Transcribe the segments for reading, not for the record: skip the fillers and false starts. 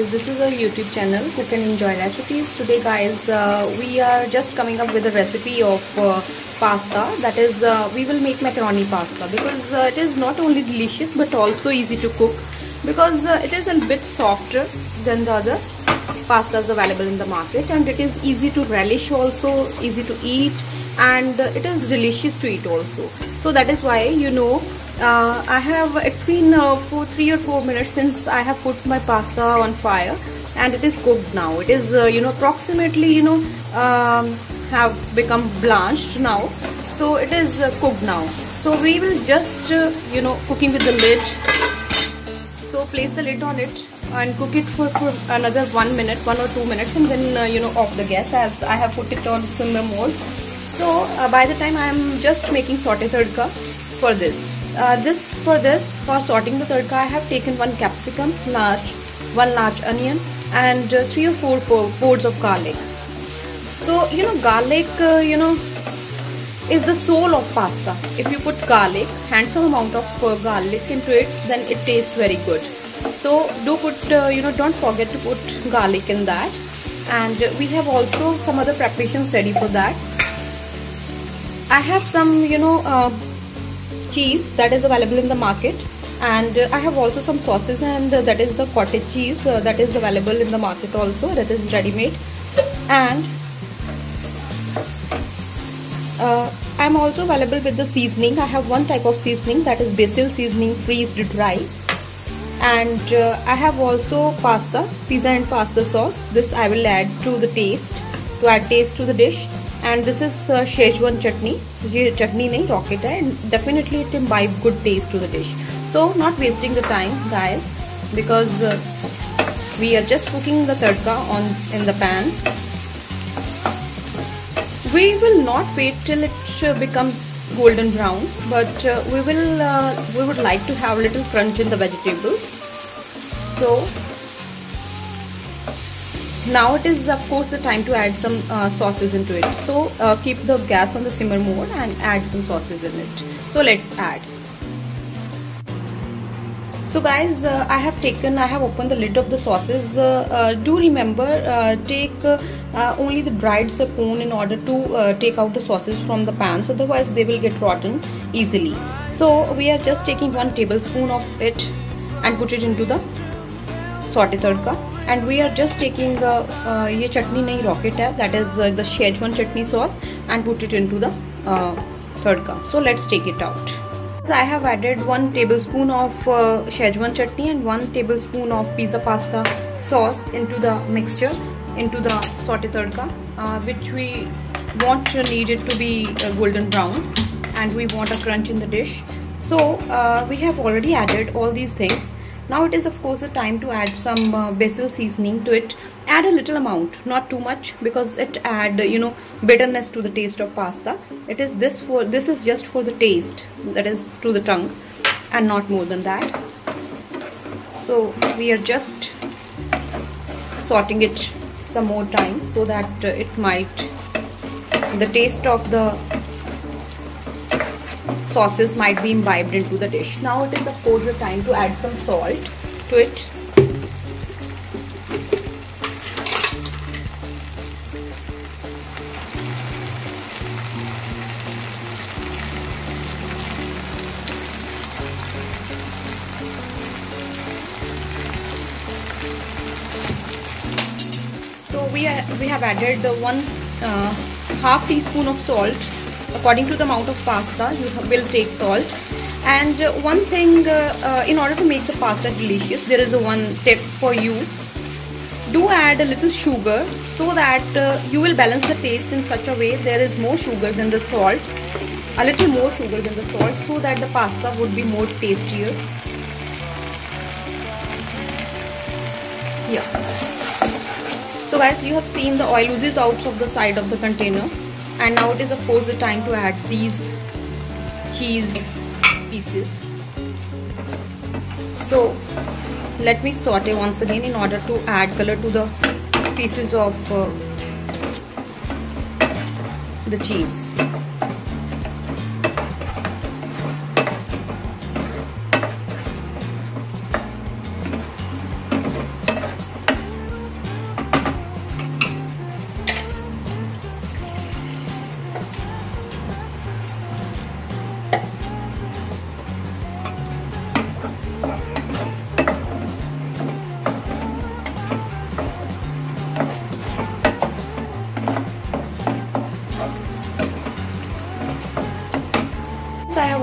this is a YouTube channel, Cook and Enjoy Recipes. Today guys, we are just coming up with a recipe of pasta. That is, we will make macaroni pasta because it is not only delicious but also easy to cook, because it is a bit softer than the other pastas available in the market, and it is easy to relish also, easy to eat, and it is delicious to eat also. So that is why, it's been for 3 or 4 minutes since I have put my pasta on fire, and it is cooked now. It is approximately have become blanched now, so it is cooked now. So we will just cooking with the lid. So place the lid on it and cook it for another 1 minute, 1 or 2 minutes, and then off the gas, as I have put it on simmer mode. So by the time I am just making saute tadka for this. For sorting the tadka, I have taken 1 capsicum, 1 large onion, and 3 or 4 pods of garlic. So garlic is the soul of pasta. If you put garlic, handsome amount of garlic into it, then it tastes very good. So do put don't forget to put garlic in that. And we have also some other preparations ready for that. I have some cheese that is available in the market, and I have also some sauces, and that is the cottage cheese that is available in the market also, that is ready made. And I am also available with the seasoning. I have one type of seasoning, that is basil seasoning freeze dry. And I have also pizza and pasta sauce. This I will add to the taste, to add taste to the dish. And this is Szechuan chutney. ये chutney नहीं rocket है, and definitely it imbibe good taste to the dish. So not wasting the time guys, because we are just cooking the tadka in the pan. We will not wait till it becomes golden brown, but we would like to have a little crunch in the vegetables. So now it is of course the time to add some sauces into it. So keep the gas on the simmer mode and add some sauces in it. So let's add. So guys, I have opened the lid of the sauces. Do remember, take only the dried spoon in order to take out the sauces from the pans, otherwise they will get rotten easily. So we are just taking 1 tablespoon of it and put it into the saute tadka. And we are just taking ये chutney नहीं rocket है, that is the Szechuan chutney sauce, and put it into the tadka. So let's take it out. I have added 1 tablespoon of Szechuan chutney and 1 tablespoon of pizza pasta sauce into the mixture, into the saute tadka, which we need it to be golden brown, and we want a crunch in the dish. So we have already added all these things. Now it is of course the time to add some basil seasoning to it. Add a little amount, not too much, because it add bitterness to the taste of pasta. This is just for the taste, that is to the tongue, and not more than that. So we are just sorting it some more time, so that the taste of the sauces might be imbibed into the dish. Now it is of course the time to add some salt to it. So we have added the half teaspoon of salt. According to the amount of pasta, you will take salt. And one thing, in order to make the pasta delicious, there is one tip for you. Do add a little sugar, so that you will balance the taste in such a way there is more sugar than the salt, a little more sugar than the salt, so that the pasta would be more tastier. Yeah. So guys, you have seen the oil oozes out of the side of the container. And now it is of course the time to add these cheese pieces. So let me saute once again in order to add color to the pieces of the cheese.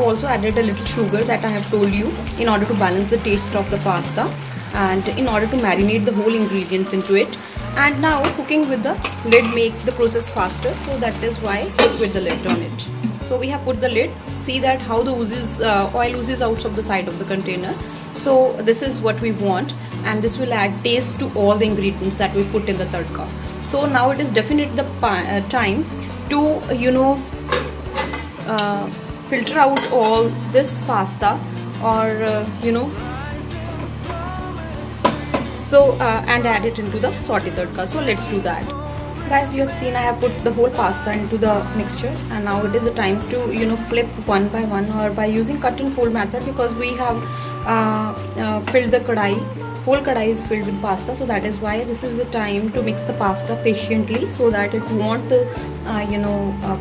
also added a little sugar that I have told you in order to balance the taste of the pasta and in order to marinate the whole ingredients into it. And now cooking with the lid makes the process faster, so that is why cook with the lid on it. So we have put the lid. See that how the oil oozes out of the side of the container. So this is what we want, and this will add taste to all the ingredients that we put in the tadka. So now it is definitely the time to filter out all this pasta, or and add it into the sauté tadka. So let's do that. Guys, you have seen I have put the whole pasta into the mixture, and now it is the time to flip one by one or by using cut and fold method, because we have filled the kadai. Whole kadai is filled with pasta, so that is why this is the time to mix the pasta patiently, so that it won't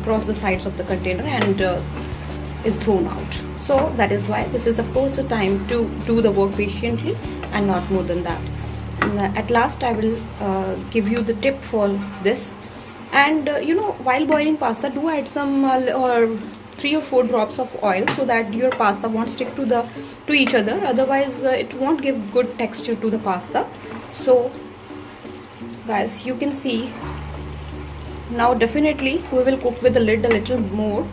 cross the sides of the container and is thrown out. So that is why this is of course the time to do the work patiently and not more than that. At last I will give you the tip for this. And while boiling pasta, do add some or 3 or 4 drops of oil, so that your pasta won't stick to each other, otherwise it won't give good texture to the pasta. So guys, you can see now definitely we will cook with the lid a little more,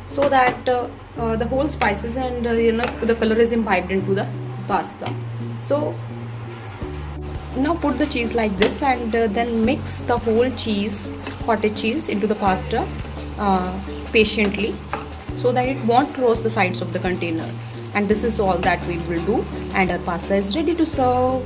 so that the whole spices and the color is imbibed into the pasta. So now put the cheese like this, and then mix the whole cheese, cottage cheese, into the pasta patiently, so that it won't cross the sides of the container. And this is all that we will do, and our pasta is ready to serve.